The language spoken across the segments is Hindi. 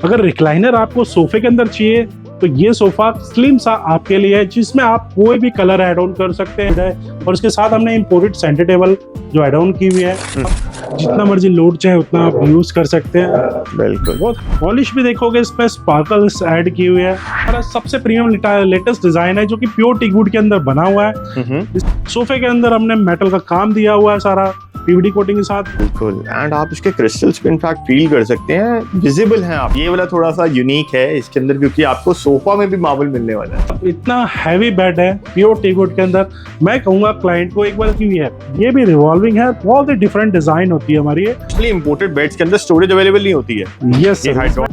अगर रिक्लाइनर आपको सोफे के अंदर चाहिए तो ये सोफा स्लिम सा आपके लिए है, जिसमें आप कोई भी कलर ऐड ऑन कर सकते हैं। और उसके साथ हमने इंपोर्टेड सेंटर टेबल जो ऐड ऑन की हुई है, जितना मर्जी लोड चाहे उतना आप यूज कर सकते हैं। बिल्कुल। बहुत पॉलिश भी देखोगे, इसमें स्पार्कल्स ऐड की हुई है और सबसे प्रीमियम लेटेस्ट डिजाइन है जो कि प्योर टीकवुड के अंदर बना हुआ है। इस सोफे के अंदर हमने मेटल का काम दिया हुआ है सारा पीवीडी कोटिंग के साथ। बिल्कुल। एंड आप इसके क्रिस्टल्स को इनफैक्ट फील कर सकते हैं, विजिबल हैं आप। ये वाला थोड़ा सा यूनिक है इसके अंदर क्योंकि आपको सोफा में भी मार्बल मिलने वाला है। इतना हैवी बेड है प्योर टीकवुड के अंदर, मैं कहूंगा क्लाइंट को एक बार क्यों है, ये भी रिवॉल्विंग है, बहुत ही डिफरेंट डिजाइन होती है हमारी। एक्चुअली इंपोर्टेड बेड्स के अंदर स्टोरेज अवेलेबल नहीं होती है। यस,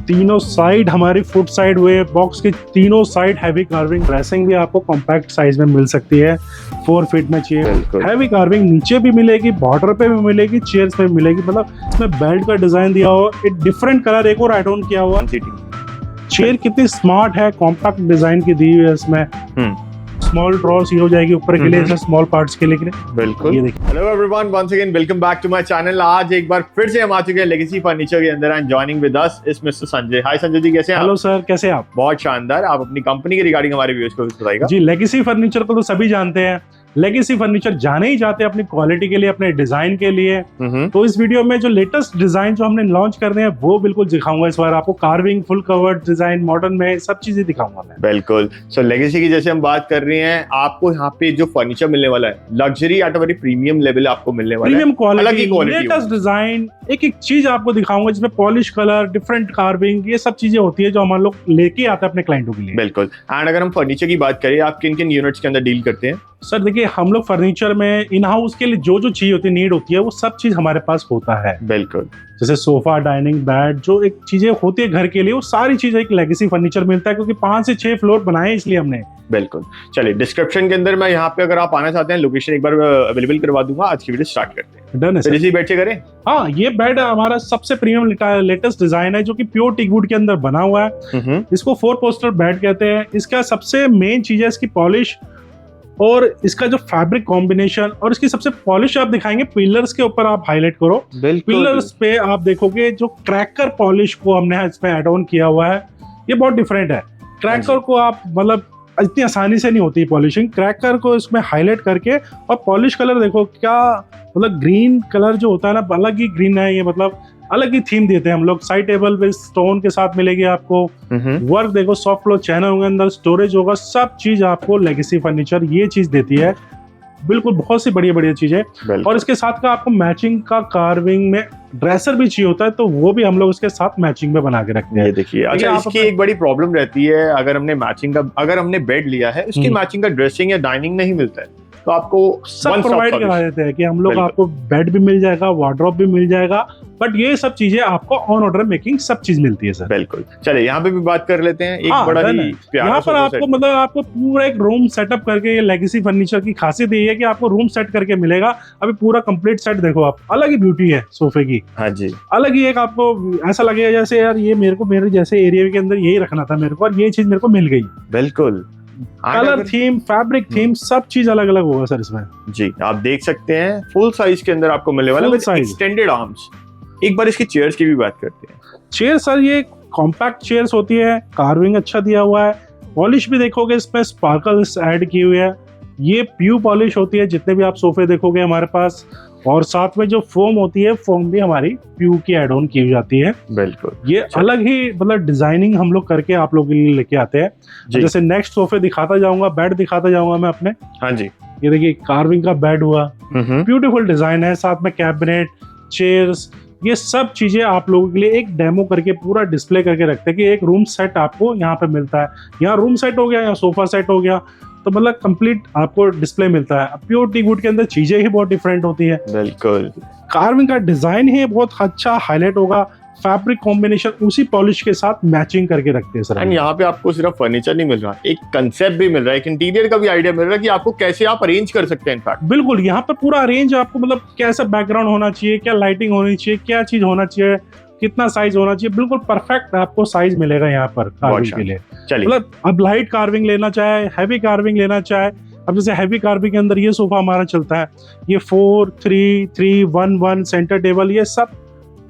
तीनों साइड हमारी फुट साइड हुए बॉक्स के तीनों साइड हैवी कार्विंग। ड्रेसिंग भी आपको कॉम्पैक्ट साइज में मिल सकती है, 4 फीट में चाहिए। हैवी कार्विंग नीचे भी मिलेगी, बॉर्डर पे भी मिलेगी, चेयर्स में मिलेगी। मतलब इसमें बेल्ट का डिजाइन दिया हुआ, एक डिफरेंट कलर एक और ऐड ऑन किया हुआ। चेयर कितनी स्मार्ट है, कॉम्पैक्ट डिजाइन की दी हुई है इसमें। स्मॉल ड्रॉर्स हो जाएगी ऊपर के लिए, स्मॉल पार्ट्स के लिए। बिल्कुल। Hello everyone, once again welcome back to my channel. आज एक बार फिर से हम आ चुके हैं लेगेसी फर्नीचर के अंदर and joining with us is mister Sanjay. Hi Sanjay ji, कैसे हैं? हेलो सर, कैसे आप? बहुत शानदार। आप अपनी कंपनी के रिगार्डिंग हमारे व्यूअर्स को बताइएगा। जी, लेगेसी फर्नीचर को तो सभी जानते हैं। लेगेसी फर्नीचर जाने ही जाते हैं अपनी क्वालिटी के लिए, अपने डिजाइन के लिए। तो इस वीडियो में जो लेटेस्ट डिजाइन जो हमने लॉन्च कर रहे हैं वो बिल्कुल दिखाऊंगा इस बार आपको। Carving, full covered design, modern में सब चीजें दिखाऊंगा मैं। बिल्कुल। सो लेगेसी की जैसे हम बात कर रहे हैं, आपको यहाँ पे जो फर्नीचर मिलने वाला है luxury at a very premium level आपको मिलने वाला है। Premium quality, quality, latest design, एक एक चीज आपको दिखाऊंगा जिसमें पॉलिश कलर, डिफरेंट कार्विंग, ये सब चीजें होती है जो हम लोग लेके आते हैं अपने क्लाइंटों के लिए। बिल्कुल। एंड अगर हम फर्नीचर की बात करें, आप किन किन यूनिट्स के अंदर डील करते हैं? सर देखिए, हम लोग फर्नीचर में इन हाउस के लिए जो जो चीज होती है, नीड होती है, वो सब चीज हमारे पास होता है। बिल्कुल। जैसे सोफा, डाइनिंग, बेड, जो एक चीजें होती है घर के लिए, वो सारी चीजें एक लेगेसी फर्नीचर मिलता है, क्योंकि 5 से 6 फ्लोर बनाए इसलिए हमने। बिल्कुल। चलिए, डिस्क्रिप्शन के अंदर मैं यहाँ पे अगर आप आना चाहते हैं लोकेशन एक बार अवेलेबल करवा दूंगा। आज की वीडियो स्टार्ट करते हैं। डन है सर। इसी बेड से करें? हाँ, ये बेड हमारा सबसे प्रीमियम लेटेस्ट डिजाइन है जो कि प्योर टीकवुड के अंदर बना हुआ है। इसको 4 पोस्टर बेड कहते हैं। इसका सबसे मेन चीज है इसकी पॉलिश और इसका जो फैब्रिक कॉम्बिनेशन, और इसकी सबसे पॉलिश आप दिखाएंगे पिलर्स के ऊपर। आप हाईलाइट करो, पिलर्स पे आप देखोगे जो क्रैकर पॉलिश को हमने इसमें ऐड ऑन किया हुआ है, ये बहुत डिफरेंट है। क्रैकर को आप मतलब इतनी आसानी से नहीं होती पॉलिशिंग, क्रैकर को इसमें हाईलाइट करके। और पॉलिश कलर देखो क्या, मतलब ग्रीन कलर जो होता है ना, अलग ही ग्रीन है ये, मतलब अलग ही थीम देते हैं हम लोग। साइड टेबल पे स्टोन के साथ मिलेगी आपको। वर्क देखो, सॉफ्ट फ्लो चैनल होंगे, अंदर स्टोरेज होगा, सब चीज आपको लेगेसी फर्नीचर ये चीज देती है। बिल्कुल, बहुत सी बढ़िया चीजें। और इसके साथ का आपको मैचिंग का कार्विंग में ड्रेसर भी चाहिए होता है, तो वो भी हम लोग इसके साथ मैचिंग में बना के रखते हैं। ये देखिए, अच्छा इसकी एक बड़ी प्रॉब्लम रहती है, अगर हमने बेड लिया है, उसकी मैचिंग का ड्रेसिंग या डाइनिंग नहीं मिलता है, तो आपको सब प्रोवाइड करा देते हैं कि हम लोग आपको बेड भी मिल जाएगा, वार्डरोब भी मिल जाएगा, बट ये सब चीजें आपको ऑन ऑर्डर मेकिंग सब चीज मिलती है सर। बिल्कुल। चलिए, यहाँ पे भी बात कर लेते हैं। एक बड़ा ही प्यारा यहाँ पर आपको मतलब आपको पूरा एक रूम सेटअप करके, ये लेगेसी फर्नीचर की खासियत ये है कि आपको रूम सेट करके मिलेगा। अभी पूरा कंप्लीट सेट देखो आप, अलग ही ब्यूटी है सोफे की। हाँ जी। अलग ही एक आपको ऐसा लगेगा जैसे यार ये मेरे जैसे एरिया के अंदर यही रखना था मेरे को, और ये चीज मेरे को मिल गई। बिल्कुल। कलर थीम, फैब्रिक थीम, सब चीज अलग अलग होगा सर इसमें। जी, आप देख सकते हैं फुल साइज के अंदर आपको मिलने वाला है, एक्सटेंडेड आर्म्स। एक बार इसकी चेयर्स की भी बात करते हैं। चेयर सर ये कॉम्पैक्ट चेयर्स होती है, कार्विंग अच्छा दिया हुआ है, पॉलिश भी देखोगे इसमें स्पार्कल्स ऐड की हुई है। ये प्यू पॉलिश होती है जितने भी आप सोफे देखोगे हमारे पास, और साथ में जो फोम होती है, फोम भी हमारी प्यू की एड ऑन की जाती है। बिल्कुल। ये अलग ही मतलब डिजाइनिंग हम लोग करके आप लोगों के लिए लेके आते हैं। जैसे नेक्स्ट सोफे दिखाता जाऊंगा, बेड दिखाता जाऊंगा मैं अपने। हाँ जी। ये देखिए, कार्विंग का बेड हुआ, ब्यूटीफुल डिजाइन है, साथ में कैबिनेट, चेयर्स, ये सब चीजें आप लोगों के लिए एक डेमो करके पूरा डिस्प्ले करके रखते हैं कि एक रूम सेट आपको यहाँ पे मिलता है। यहाँ रूम सेट हो गया, यहाँ सोफा सेट हो गया, तो मतलब कंप्लीट आपको डिस्प्ले मिलता है। प्योर टीकवुड के अंदर चीजें ही बहुत डिफरेंट होती है। बिल्कुल। कार्विंग का डिजाइन ही बहुत अच्छा हाईलाइट होगा, फैब्रिक कॉम्बिनेशन उसी पॉलिश के साथ मैचिंग करके रखते हैं सर। एंड यहाँ पे आपको सिर्फ फर्नीचर नहीं मिल रहा, एक कंसेप्ट भी मिल रहा है, एक इंटीरियर का भी आइडिया मिल रहा है कि आपको कैसे आप अरेंज कर सकते हैं। इनफैक्ट बिल्कुल, यहाँ पर पूरा अरेंज आपको, मतलब कैसा बैकग्राउंड होना चाहिए, क्या लाइटिंग होनी चाहिए, क्या चीज होना चाहिए, कितना साइज होना चाहिए, बिल्कुल परफेक्ट आपको साइज मिलेगा यहाँ पर कार्विंग के लिए। मतलब अब लाइट कार्विंग लेना चाहे, हैवी कार्विंग लेना चाहे, अब जैसे हैवी कार्विंग के अंदर ये सोफा हमारा चलता है, ये 4-3-3-1-1 सेंटर टेबल, ये सब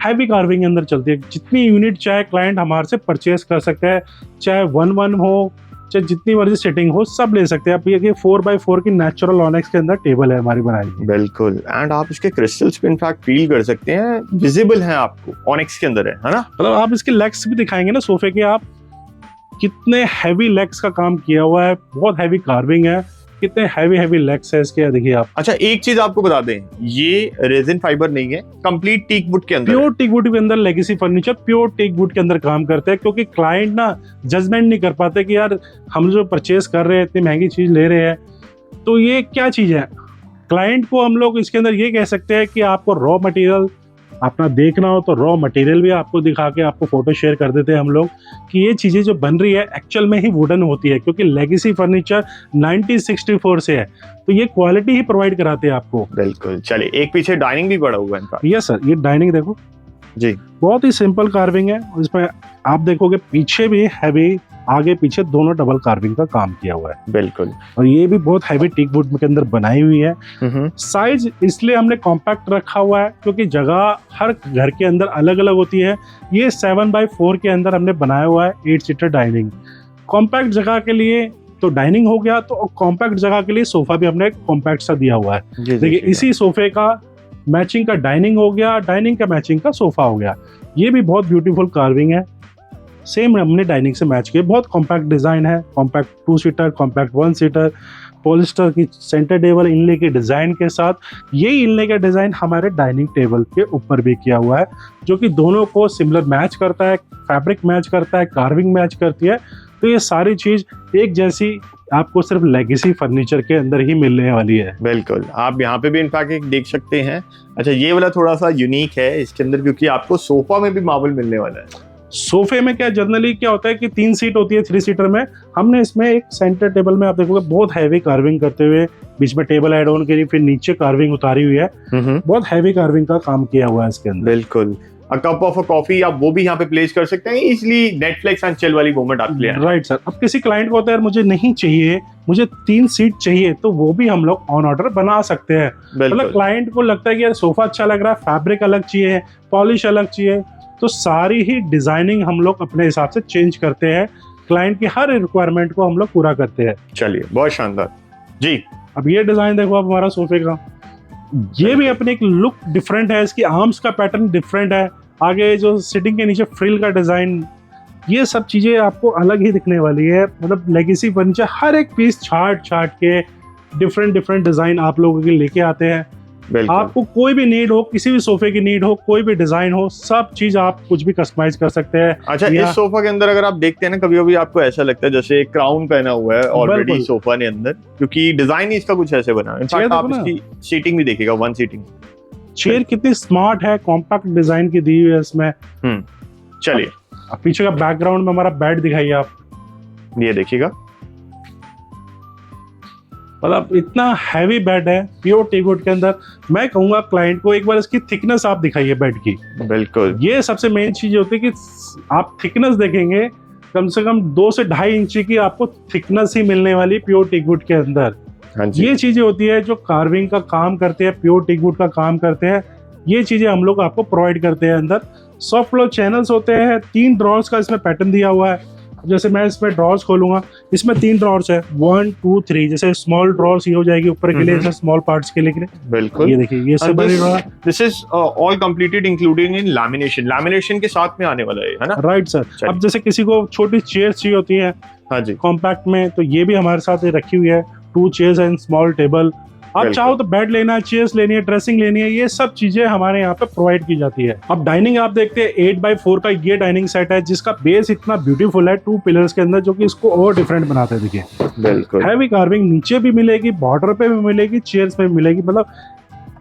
हैवी कार्विंग के अंदर चलती है। जितनी यूनिट चाहे क्लाइंट हमारे से परचेस कर सकते हैं, चाहे 1-1 हो, चाहे जितनी मर्जी सेटिंग हो, सब ले सकते हैं आप। ये 4x4 की नेचुरल ऑनेक्स के अंदर टेबल है हमारी बनाई हुई। बिल्कुल, एंड आप इसके क्रिस्टल्स को इनफैक्ट फील कर सकते हैं, विजिबल हैं आपको, ऑनेक्स के अंदर है ना। मतलब आप इसके लेग्स भी दिखाएंगे ना सोफे के, आप कितने हैवी लेग्स का काम किया हुआ है, बहुत हैवी कार्विंग है, कितने हैवी लेग्स है इसके, देखिए आप। अच्छा, एक चीज आपको बता दें, ये रेजिन फाइबर नहीं है, कंप्लीट टीक वुड के अंदर, प्योर टीक वुड के अंदर legacy furniture pure teak wood के अंदर काम करते हैं, क्योंकि क्लाइंट ना जजमेंट नहीं कर पाते कि यार हम जो परचेस कर रहे हैं, इतनी महंगी चीज ले रहे हैं, तो ये क्या चीज है। क्लाइंट को हम लोग इसके अंदर ये कह सकते हैं कि आपको रॉ मटेरियल अपना देखना हो तो रॉ मटेरियल भी आपको दिखा के आपको फोटो शेयर कर देते हैं हम लोग कि ये चीज़ें जो बन रही है एक्चुअल में ही वुडन होती है, क्योंकि लेगेसी फर्नीचर 1964 से है, तो ये क्वालिटी ही प्रोवाइड कराते हैं आपको। बिल्कुल। चलिए, एक पीछे डाइनिंग भी पड़ा हुआ है इनका। यस सर, ये डाइनिंग देखो जी, बहुत ही सिंपल कार्विंग है। इसमें आप देखोगे पीछे भी हैवी, आगे पीछे दोनों डबल कार्विंग का काम किया हुआ है। बिल्कुल। और ये भी बहुत हैवी टीक वुड के अंदर बनाई हुई है। साइज इसलिए हमने कॉम्पैक्ट रखा हुआ है क्योंकि जगह हर घर के अंदर अलग अलग होती है। ये 7x4 के अंदर हमने बनाया हुआ है 8 सीटर डाइनिंग। कॉम्पैक्ट जगह के लिए तो डाइनिंग हो गया, तो कॉम्पैक्ट जगह के लिए सोफा भी हमने कॉम्पैक्ट सा दिया हुआ है। देखिए, इसी सोफे का मैचिंग का डाइनिंग हो गया, डाइनिंग का मैचिंग का सोफा हो गया। ये भी बहुत ब्यूटीफुल कार्विंग है, सेम हमने डाइनिंग से मैच किया। बहुत कॉम्पैक्ट डिजाइन है, compact 2 seater, compact 1 seater, polyester की सेंटर टेबल इनले के डिजाइन के साथ। ये इनले का डिजाइन हमारे डाइनिंग टेबल के ऊपर भी किया हुआ है, जो कि दोनों को सिमिलर मैच करता है, फैब्रिक मैच करता है, कार्विंग मैच करती है। तो ये सारी चीज एक जैसी आपको सिर्फ लेगेसी फर्नीचर के अंदर ही मिलने वाली है। बिल्कुल, आप यहाँ पे भी इनफैक्ट एक देख सकते हैं। अच्छा, ये वाला थोड़ा सा यूनिक है इसके अंदर, क्योंकि आपको सोफा में भी मार्बल मिलने वाला है। सोफे में क्या जनरली क्या होता है कि 3 सीट होती है 3 सीटर में, हमने इसमें एक सेंटर टेबल में आप देखोगे बहुत हैवी कार्विंग करते हुए, बीच में टेबल ऐड ऑन करी, फिर नीचे कार्विंग उतारी हुई है। बहुत हैवी कार्विंग का काम किया हुआ है इसके अंदर। बिल्कुल। A cup of a coffee आप वो भी यहाँ पे प्लेस कर सकते हैं, इसलिए नेटफ्लिक्स एंड चिल वाली मोमेंट आपके लिए। Right sir. अब किसी क्लाइंट को होता है मुझे नहीं चाहिए, मुझे 3 सीट चाहिए, तो वो भी हम लोग ऑन ऑर्डर बना सकते हैं। मतलब क्लाइंट को लगता है कि यार सोफा अच्छा लग रहा है, फैब्रिक अलग चाहिए, पॉलिश अलग चाहिए, तो सारी ही डिजाइनिंग हम लोग अपने हिसाब से चेंज करते हैं, क्लाइंट की हर रिक्वायरमेंट को हम लोग पूरा करते हैं। चलिए, बहुत शानदार जी। अब ये डिजाइन देखो आप हमारा सोफे का, ये भी अपने एक लुक डिफरेंट है, इसकी आर्म्स का पैटर्न डिफरेंट है, आगे जो सिटिंग के नीचे फ्रिल का डिजाइन, ये सब चीजें आपको अलग ही दिखने वाली है। मतलब लेगेसी फर्नीचर हर एक पीस छाट के डिफरेंट डिजाइन आप लोगों के लिए लेके आते हैं। आपको कोई भी नीड हो, किसी भी सोफे की नीड हो, कोई भी डिजाइन हो, सब चीज आप कुछ भी कस्टमाइज कर सकते हैं। अच्छा, इस सोफा के अंदर अगर आप देखते हैं ना, कभी कभी आपको ऐसा लगता है जैसे क्राउन पहना हुआ है ऑलरेडी सोफा ने अंदर, क्योंकि डिजाइन इसका कुछ ऐसे बना है। इनफैक्ट आप इसकी सीटिंग भी देखिएगा, 1 सीटिंग चेयर कितनी स्मार्ट है, कॉम्पैक्ट डिजाइन की दी हुई है इसमें। चलिए, पीछे का बैकग्राउंड में हमारा बेड दिखाइए आप, ये देखिएगा। मतलब इतना हैवी बेड है प्योर टीक वुड के अंदर। मैं कहूंगा क्लाइंट को एक बार इसकी थिकनेस आप दिखाइए बेड की। बिल्कुल, ये सबसे मेन चीज होती है कि आप थिकनेस देखेंगे, कम से कम 2 से 2.5 इंच की आपको थिकनेस ही मिलने वाली प्योर टीक वुड के अंदर। ये चीजें होती है जो कार्विंग का काम करते हैं, प्योर टीक वुड का काम करते हैं, ये चीजें हम लोग आपको प्रोवाइड करते हैं। अंदर सॉफ्ट क्लोज चैनल्स होते हैं, 3 ड्रॉर्स का इसमें पैटर्न दिया हुआ है। जैसे मैं इसमें ड्रॉर्स खोलूंगा, इसमें 3 ड्रॉर्स है, 1 2 3। जैसे स्मॉल ड्रॉर्स ये हो जाएगी ऊपर के लिए, जैसे स्मॉल पार्ट्स के लिए। बिल्कुल, ये देखिए, ये सब this is all completed including in lamination के साथ में आने वाला है ना। Right sir. अब जैसे किसी को छोटी चेयर चाहिए होती है, हाँ जी, कॉम्पैक्ट में, तो ये भी हमारे साथ रखी हुई है, 2 चेयर्स एंड स्मॉल टेबल। आप चाहो तो बेड लेना है, चेयर्स लेनी है, ड्रेसिंग लेनी है, ये सब चीजें हमारे यहाँ पे प्रोवाइड की जाती है। अब डाइनिंग आप देखते हैं 8x4 का ये डाइनिंग सेट है, जिसका बेस इतना ब्यूटीफुल है 2 पिलर्स के अंदर, जो कि इसको और डिफरेंट बनाते हैं। देखिए, बिल्कुल हैवी कार्विंग नीचे भी मिलेगी, बॉर्डर पे भी मिलेगी, चेयर्स पे भी मिलेगी, मतलब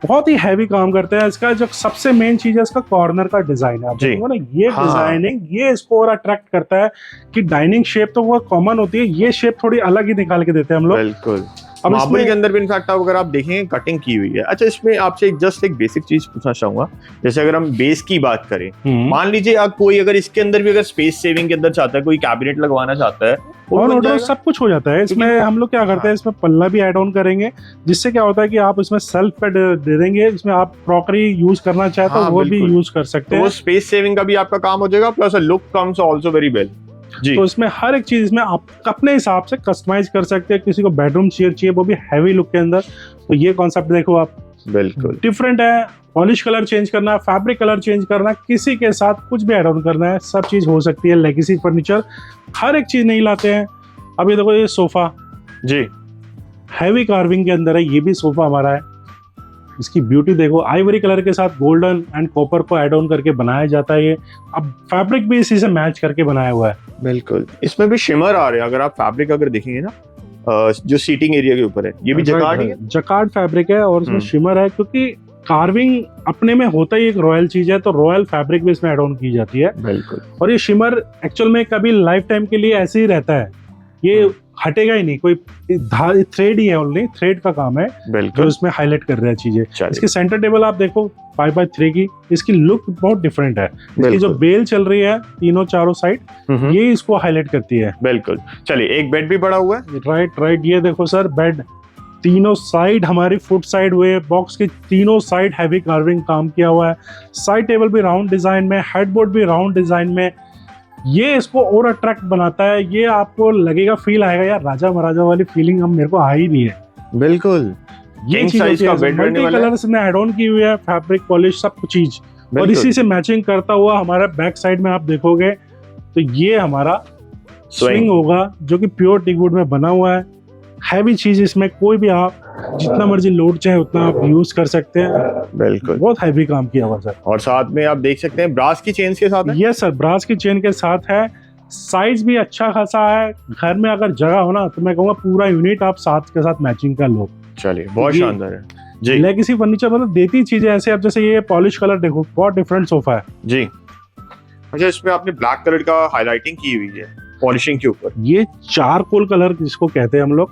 बहुत ही हैवी काम करते हैं। इसका जो सबसे मेन चीज है इसका कॉर्नर का डिजाइन है। देखो ना, ये डिजाइनिंग ये इसको और अट्रैक्ट करता है कि डाइनिंग शेप तो वो कॉमन होती है, ये शेप थोड़ी अलग ही निकाल के देते हैं हम लोग। बिल्कुल, अब मार्बल के अंदर भी इनफैक्ट अगर आप देखें कटिंग की हुई है। अच्छा, इसमें आपसे जस्ट एक बेसिक चीज पूछना चाहूंगा, जैसे अगर हम बेस की बात करें, मान लीजिए आप कोई अगर इसके अंदर भी अगर स्पेस सेविंग के अंदर चाहता है, कोई कैबिनेट लगवाना चाहता है, ऑन ऑर्डर सब कुछ हो जाता है इसमें। हम लोग क्या करते हैं, इसमें पल्ला भी ऐड ऑन करेंगे, जिससे क्या होता है कि आप इसमें सेल्फ पे दे देंगे, इसमें आप क्रॉकरी यूज करना चाहे तो वो भी यूज कर सकते हैं। वो स्पेस सेविंग का भी आपका काम हो जाएगा, plus look comes also very well जी। तो इसमें हर एक चीज इसमें आप अपने हिसाब से कस्टमाइज कर सकते हैं। किसी को बेडरूम चेयर चाहिए, वो भी हैवी लुक के अंदर, तो ये कॉन्सेप्ट देखो आप, बिल्कुल डिफरेंट है। पॉलिश कलर चेंज करना है, फैब्रिक कलर चेंज करना है, किसी के साथ कुछ भी एड ऑन करना है, सब चीज हो सकती है। लेगेसी फर्नीचर हर एक चीज नहीं लाते हैं। अब ये देखो, ये सोफा जी हैवी कार्विंग के अंदर है, ये भी सोफा हमारा है। इसकी ब्यूटी देखो, आइवरी कलर के साथ गोल्डन एंड कॉपर को ऐड ऑन करके बनाया जाता है ये। अब फैब्रिक भी इसी से मैच करके बनाया हुआ है। बिल्कुल, इसमें भी शिमर आ रहे हैं। अगर आप फैब्रिक अगर देखेंगे ना, जो सीटिंग एरिया के ऊपर है, ये भी जकार्ड है, जकार्ड फैब्रिक है और इसमें शिमर है, क्योंकि कार्विंग अपने में होता ही एक रॉयल चीज है, तो रॉयल फैब्रिक भी इसमें ऐड ऑन की जाती है। बिल्कुल। और ये शिमर एक्चुअल में कभी लाइफ टाइम के लिए ऐसे ही रहता है, ये हटेगा ही नहीं। कोई थ्रेड ही है, ओनली थ्रेड का काम है जो इसमें हाईलाइट कर रहा है चीजें। इसकी सेंटर टेबल आप देखो 5x3 की, इसकी लुक बहुत डिफरेंट है। इसकी जो बेल चल रही है तीनों चारों साइड, ये इसको हाईलाइट करती है। बिल्कुल। चलिए, एक बेड भी बड़ा हुआ है। राइट, ये देखो सर, बेड तीनों साइड हमारी फुट साइड हुए, बॉक्स के तीनों साइड हैवी कार्विंग काम किया हुआ है। साइड टेबल भी राउंड डिजाइन में, हेडबोर्ड भी राउंड डिजाइन में। ये इसको और अट्रैक्ट बनाता है। ये आपको लगेगा, फील आएगा यार, राजा महाराजा वाली फीलिंग हम मेरे को आ ही नहीं है। बिल्कुल, ये चीज मल्टी कलर्स में ऐड ऑन की हुई है, फैब्रिक पॉलिश सब कुछ चीज, और इसी से मैचिंग करता हुआ हमारा बैक साइड में आप देखोगे तो ये हमारा स्विंग होगा, जो कि प्योर टीकवुड में बना हुआ है। हैवी चीज, इसमें कोई भी आप जितना मर्जी लोड चाहे उतना आप यूज कर सकते हैं। बिल्कुल, बहुत हैवी काम किया हुआ सर। और साथ में आप देख सकते हैं ब्रास की चेन के साथ है। यस सर, ब्रास की चेन के साथ है। साइज भी अच्छा खासा है। घर में अगर जगह हो ना, तो मैं कहूँगा पूरा यूनिट आप साथ के साथ मैचिंग कर लो। चलिए, बहुत शानदार है जी। लेगेसी फर्नीचर मतलब देती चीजें ऐसे। अब जैसे ये पॉलिश कलर देखो, बहुत डिफरेंट सोफा है जी। अच्छा, इसमें आपने ब्लैक कलर का हाईलाइटिंग की हुई है पॉलिशिंग के ऊपर। ये चारकोल कलर जिसको कहते हैं हम लोग,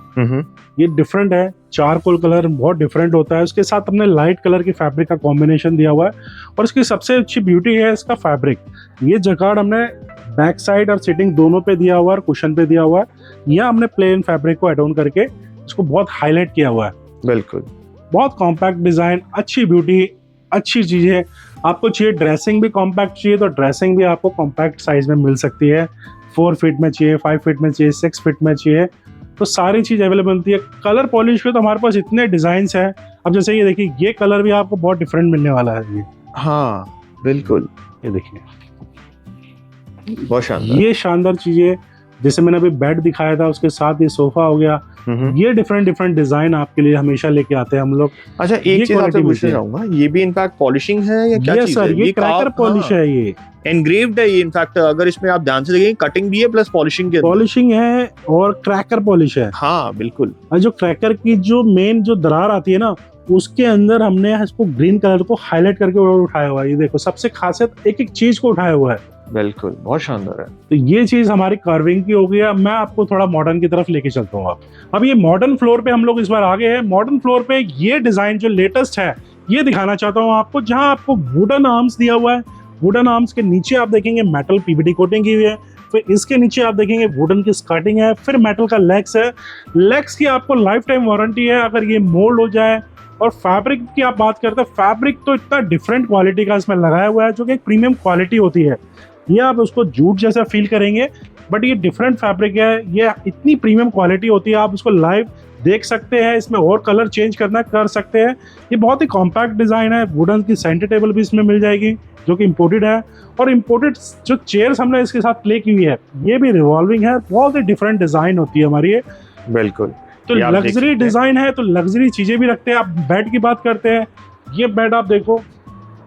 ये डिफरेंट है। चारकोल कलर बहुत डिफरेंट होता है। उसके साथ हमने लाइट कलर की फैब्रिक का कॉम्बिनेशन दिया हुआ है, और इसकी सबसे अच्छी ब्यूटी है इसका फैब्रिक। ये जकार्ड हमने बैक साइड और सिटिंग दोनों पे दिया हुआ है, कुशन पे दिया हुआ है। यहाँ हमने प्लेन फैब्रिक को एड ऑन करके इसको बहुत हाईलाइट किया हुआ है। बिल्कुल, बहुत कॉम्पैक्ट डिजाइन, अच्छी ब्यूटी, अच्छी चीजें। आपको चाहिए ड्रेसिंग भी कॉम्पैक्ट चाहिए, तो ड्रेसिंग भी आपको कॉम्पैक्ट साइज में मिल सकती है। 4 फीट में चाहिए, 5 फीट में चाहिए, 6 फीट में चाहिए, तो सारी चीज अवेलेबल होती है। कलर पॉलिश के तो हमारे पास इतने डिजाइन हैं। अब जैसे ये देखिए, ये कलर भी आपको बहुत डिफरेंट मिलने वाला है। ये हाँ बिल्कुल, ये देखिए, बहुत शानदार। ये शानदार चीजें, जैसे मैंने अभी बेड दिखाया था, उसके साथ ये सोफा हो गया। ये डिफरेंट डिजाइन आपके लिए हमेशा लेके आते हैं हम लोग। अच्छा, एक चीज आपसे पूछना चाहूंगा, ये भी इनफैक्ट पॉलिशिंग है या क्या चीज है? ये क्रैकर पॉलिश है, ये एनग्रेव्ड है। ये इनफैक्ट अगर इसमें आप ध्यान से देखेंगे, कटिंग भी है प्लस पॉलिशिंग है और क्रैकर पॉलिश है। हाँ बिल्कुल। और जो क्रैकर की जो मेन जो दरार आती है ना, उसके अंदर हमने इसको ग्रीन कलर को हाईलाइट करके उठाया हुआ है। ये देखो, सबसे खासियत एक एक चीज को उठाया हुआ है। बिल्कुल, बहुत शानदार है। तो ये चीज हमारी कार्विंग की हो गई है। मैं आपको थोड़ा मॉडर्न की तरफ लेके चलता हूँ। अब ये मॉडर्न फ्लोर पे हम लोग इस बार आ गए हैं। मॉडर्न फ्लोर पे ये डिजाइन जो लेटेस्ट है, ये दिखाना चाहता हूँ आपको, जहाँ आपको वुडन आर्म्स दिया हुआ है। वुडन आर्म्स के नीचे आप देखेंगे मेटल पीवीडी कोटिंग की हुई है। फिर इसके नीचे आप देखेंगे वुडन की स्कर्टिंग है। फिर मेटल का लेग्स है। लेग्स की आपको लाइफ टाइम वारंटी है अगर ये मोल्ड हो जाए। और फैब्रिक की आप बात करते हैं, फैब्रिक तो इतना डिफरेंट क्वालिटी का इसमें लगाया हुआ है, जो कि एक प्रीमियम क्वालिटी होती है। ये आप उसको जूट जैसा फील करेंगे, बट ये डिफरेंट फैब्रिक है। ये इतनी प्रीमियम क्वालिटी होती है, आप उसको लाइव देख सकते हैं। इसमें और कलर चेंज करना कर सकते हैं। ये बहुत ही कॉम्पैक्ट डिजाइन है। वुडन की सेंटर टेबल भी इसमें मिल जाएगी, जो कि इम्पोर्टेड है। और इम्पोर्टेड जो चेयर्स हमने इसके साथ प्ले की हुई है, ये भी रिवॉल्विंग है। बहुत ही डिफरेंट डिजाइन होती है हमारी ये। बिल्कुल, तो लग्जरी डिजाइन है, तो लग्जरी चीजें भी रखते हैं। आप बेड की बात करते हैं, ये बेड आप देखो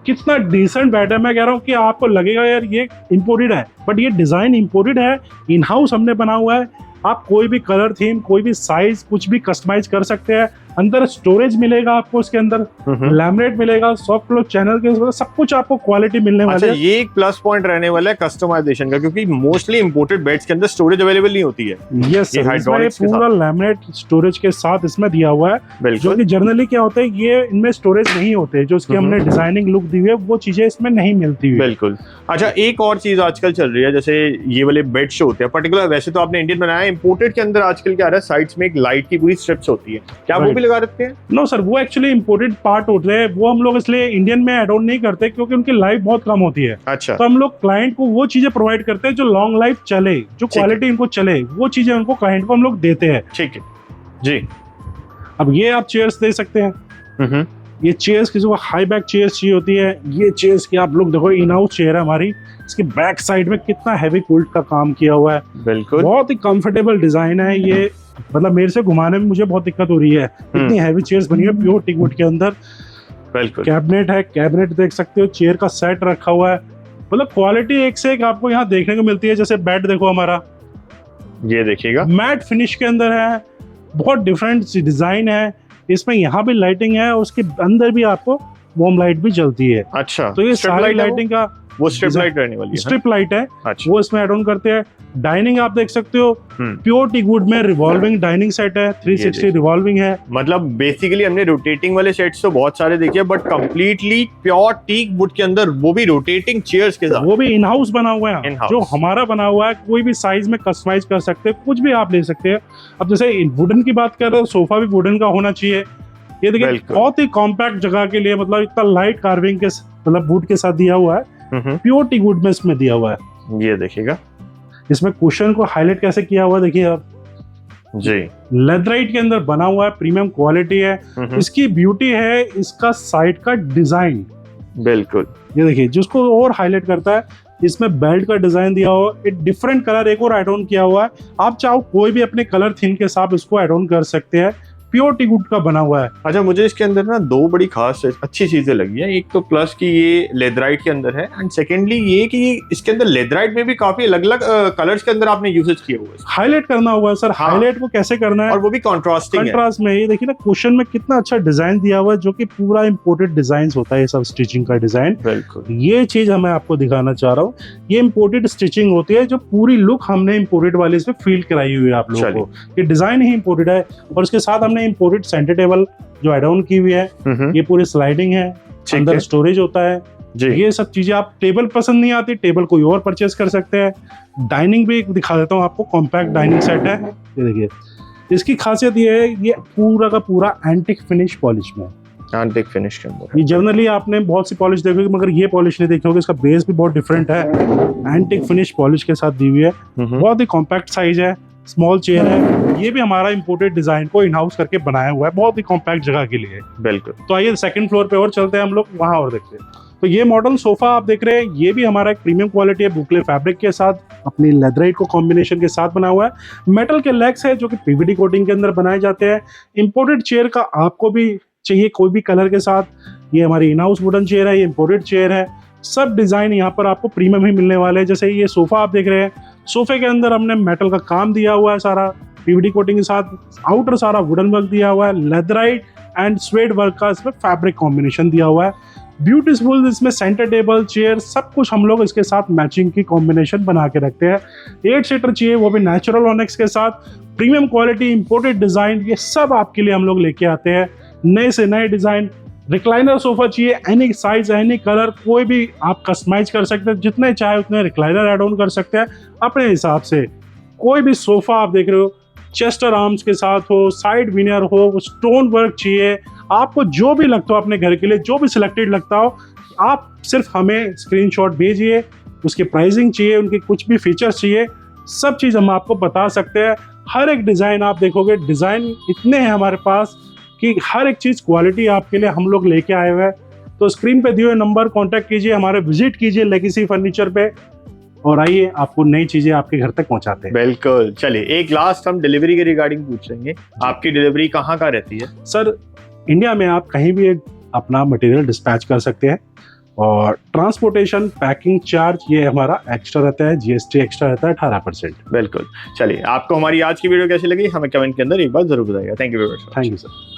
कितना डिसेंट बेड है। मैं कह रहा हूँ कि आपको लगेगा यार ये इम्पोर्टेड है, बट ये डिजाइन इम्पोर्टेड है, इन हाउस हमने बना हुआ है। आप कोई भी कलर थीम, कोई भी साइज, कुछ भी कस्टमाइज कर सकते हैं। अंदर स्टोरेज मिलेगा आपको, इसके अंदर लैमिनेट मिलेगा, सॉफ्ट क्लोज चैनल के अंदर सब कुछ आपको क्वालिटी मिलने वाली है। ये एक प्लस पॉइंट रहने वाला है कस्टमाइजेशन का, क्योंकि मोस्टली इंपोर्टेड बेड्स के अंदर स्टोरेज अवेलेबल नहीं होती है। यस सर, इसमें पूरा लैमिनेट स्टोरेज के साथ इसमें दिया हुआ है, जो कि जनरली क्या होता है ये इनमें स्टोरेज नहीं होते, जो इसकी हमने डिजाइनिंग लुक दी हुई है वो चीजें इसमें नहीं मिलती हुई। बिल्कुल। अच्छा, एक और चीज आजकल चल रही है, जैसे ये वाले बेड जो होते हैं पर्टिकुलर, वैसे तो आपने इंडियन बनाया, इंपोर्टेड के अंदर आजकल क्या आ रहा है, साइड्स में एक लाइट की पूरी स्ट्रिप्स होती है, क्या वो भी लगा रखते हैं? नो सर, वो एक्चुअली इंपोर्टेड पार्ट होते हैं, वो हम लोग इसलिए इंडियन में एड ऑन नहीं करते क्योंकि उनकी लाइफ बहुत कम होती है। अच्छा। तो हम लोग क्लाइंट को वो चीजें प्रोवाइड करते हैं जो लॉन्ग लाइफ चले, जो क्वालिटी इनको चले, वो चीजें उनको क्लाइंट को हम लोग देते हैं। ठीक है जी। अब ये आप चेयर्स दे सकते हैं, ये चेयर्स किसी को हाई बैक चेयर्स चाहिए होती है, ये चेयर्स की आप लोग देखो इन हाउस चेयर है हमारी, इसकी बैक साइड में कितना हैवी क्विल्ट का काम किया हुआ है। बिल्कुल, बहुत ही कंफर्टेबल डिजाइन है ये, मतलब मेरे से घुमाने में मुझे बहुत दिक्कत हो रही है, इतनी हैवी चेयर्स बनी है प्योर टीकवुड के अंदर। बिल्कुल, कैबिनेट है, कैबिनेट देख सकते हो, चेयर का सेट रखा हुआ है, मतलब क्वालिटी एक से एक आपको यहाँ देखने को मिलती है। जैसे बेड देखो हमारा, ये देखिएगा मैट फिनिश के अंदर है, बहुत डिफरेंट डिजाइन है, इसमें यहाँ भी लाइटिंग है, उसके अंदर भी आपको वार्म लाइट भी जलती है। अच्छा, तो ये सारी लाइटिंग का वो स्ट्रिप लाइट रहने वाली है, स्ट्रिप लाइट है। अच्छा। वो इसमें एड ऑन करते हैं। डाइनिंग आप देख सकते हो, प्योर टीकवुड में रिवॉल्विंग डाइनिंग सेट है, 360 रिवॉल्विंग है। मतलब बेसिकली हमने रोटेटिंग वाले सेट्स तो बहुत सारे देखे, बट कंप्लीटली प्योर टीकवुड के अंदर, वो भी रोटेटिंग चेयर्स के साथ, वो भी इन हाउस बना हुआ है, जो हमारा बना हुआ है। कोई भी साइज में कस्टमाइज कर सकते हैं, कुछ भी आप ले सकते हैं। अब जैसे वुडन की बात कर रहे हो, सोफा भी वुडन का होना चाहिए। ये देखिए बहुत ही कॉम्पैक्ट जगह के लिए, मतलब इतना लाइट कार्विंग के मतलब वुड के साथ दिया हुआ है, प्योर टीकवुड में इसमें दिया हुआ है। ये देखिएगा, इसमें कुशन को हाईलाइट कैसे किया हुआ है, देखिए आप जी, लेदराइट के अंदर बना हुआ है, प्रीमियम क्वालिटी है। इसकी ब्यूटी है इसका साइड का डिजाइन। बिल्कुल, ये देखिए जिसको और हाईलाइट करता है, इसमें बेल्ट का डिजाइन दिया हुआ है, एक डिफरेंट कलर एक और एड ऑन किया हुआ है। आप चाहो कोई भी अपने कलर थीम के साथ इसको एड ऑन कर सकते हैं, प्योर टीकवुड का बना हुआ है। अच्छा, मुझे इसके अंदर ना दो बड़ी खास अच्छी चीजें लगी है। एक तो प्लस कि ये लेदराइट के अंदर है, एंड सेकेंडली ये कि इसके अंदर लेदराइट में भी काफी अलग अलग कलर्स के अंदर आपने यूजेज किए हुए हैं। हाईलाइट करना हुआ है सर। हाईलाइट को कैसे करना है, और वो भी कॉन्ट्रास्टिंग है। कंट्रास्ट में। ये देखिए ना कुशन में कितना अच्छा डिजाइन दिया हुआ है, जो कि पूरा इंपोर्टेड डिजाइन होता है, ये सब स्टिचिंग का डिजाइन। बिल्कुल, ये चीज मैं आपको दिखाना चाह रहा हूँ, ये इंपोर्टेड स्टिचिंग होती है, जो पूरी लुक हमने इंपोर्टेड वाले इसमें फील कराई हुई है आप लोगों को। ये डिजाइन ही इंपोर्टेड है, और उसके साथ हमने इंपोर्टेड सेंटर टेबल जो एड ऑन की हुई है, ये पूरी स्लाइडिंग है, अंदर स्टोरेज होता है जी। ये सब चीजें, आप टेबल पसंद नहीं आती, टेबल कोई और परचेस कर सकते हैं। डाइनिंग भी दिखा देता हूँ आपको, कॉम्पैक्ट डाइनिंग सेट है। ये देखिए इसकी खासियत ये है, ये पूरा का पूरा एंटिक फिनिश पॉलिश में, एंटिक फिनिश के अंदर। ये जनरली आपने बहुत सी पॉलिश देखी होगी, मगर ये पॉलिश नहीं देखी होगी। इसका बेस भी बहुत डिफरेंट है, एंटिक फिनिश पॉलिश के साथ दी हुई है। बहुत ही कॉम्पैक्ट साइज है, स्मॉल चेयर है। ये भी हमारा इंपोर्टेड डिजाइन को इन हाउस करके बनाया हुआ है, बहुत ही कॉम्पैक्ट जगह के लिए। बिल्कुल। तो आइए सेकंड फ्लोर पे और चलते हैं हम लोग, वहां और देखते हैं। तो ये मॉडल सोफा आप देख रहे हैं, ये भी हमारा एक प्रीमियम क्वालिटी है, बुकले फैब्रिक के साथ, अपनी लेदराइट को कॉम्बिनेशन के साथ बना हुआ है। मेटल के लेग्स है जो कि पीवीडी कोटिंग के अंदर बनाए जाते हैं। इंपोर्टेड चेयर का आपको भी चाहिए कोई भी कलर के साथ, ये हमारी इन हाउस वुडन चेयर है, ये इंपोर्टेड चेयर है। सब डिजाइन यहाँ पर आपको प्रीमियम ही मिलने वाले हैं। जैसे ये सोफा आप देख रहे हैं, सोफे के अंदर हमने मेटल का काम दिया हुआ है, सारा पीवीडी कोटिंग के साथ, आउटर सारा वुडन वर्क दिया हुआ है, लेदराइट एंड स्वेड वर्क का इसमें फैब्रिक कॉम्बिनेशन दिया हुआ है। ब्यूटीफुल इसमें सेंटर टेबल, चेयर, सब कुछ हम लोग इसके साथ मैचिंग की कॉम्बिनेशन बना के रखते हैं। 8 सीटर चाहिए, वो भी नेचुरल ऑनेक्स के साथ, प्रीमियम क्वालिटी, इंपोर्टेड डिजाइन, ये सब आपके लिए हम लोग लेके आते हैं। नए से नए डिजाइन, रिक्लाइनर सोफा चाहिए, एनी साइज एनी कलर, कोई भी आप कस्टमाइज कर सकते हैं, जितने चाहे उतने रिक्लाइनर ऐड ऑन कर सकते हैं अपने हिसाब से। कोई भी सोफा आप देख रहे हो, चेस्टर आर्म्स के साथ हो, साइड विनर हो, स्टोन वर्क चाहिए, आपको जो भी लगता हो अपने घर के लिए, जो भी सिलेक्टेड लगता हो, आप सिर्फ हमें स्क्रीनशॉट भेजिए। उसकी प्राइसिंग चाहिए, उनके कुछ भी फीचर्स चाहिए, सब चीज़ हम आपको बता सकते हैं। हर एक डिज़ाइन आप देखोगे, डिज़ाइन इतने हैं हमारे पास कि हर एक चीज़ क्वालिटी आपके लिए हम लोग लेके आए हुए हैं। तो स्क्रीन पे दिए हुए नंबर कांटेक्ट कीजिए, हमारे विजिट कीजिए लेगेसी फर्नीचर पे, और आइए आपको नई चीजें आपके घर तक पहुंचाते हैं। बिल्कुल। चलिए एक लास्ट हम डिलीवरी के रिगार्डिंग पूछ लेंगे, आपकी डिलीवरी कहाँ का रहती है? सर इंडिया में आप कहीं भी अपना मटेरियल डिस्पैच कर सकते हैं, और ट्रांसपोर्टेशन पैकिंग चार्ज ये हमारा एक्स्ट्रा रहता है, जीएसटी एक्स्ट्रा रहता है 18%। बिल्कुल। चलिए आपको हमारी आज की वीडियो कैसी लगी हमें कमेंट के अंदर एक बार जरूर बताइएगा। Thank you very much. Thank you sir.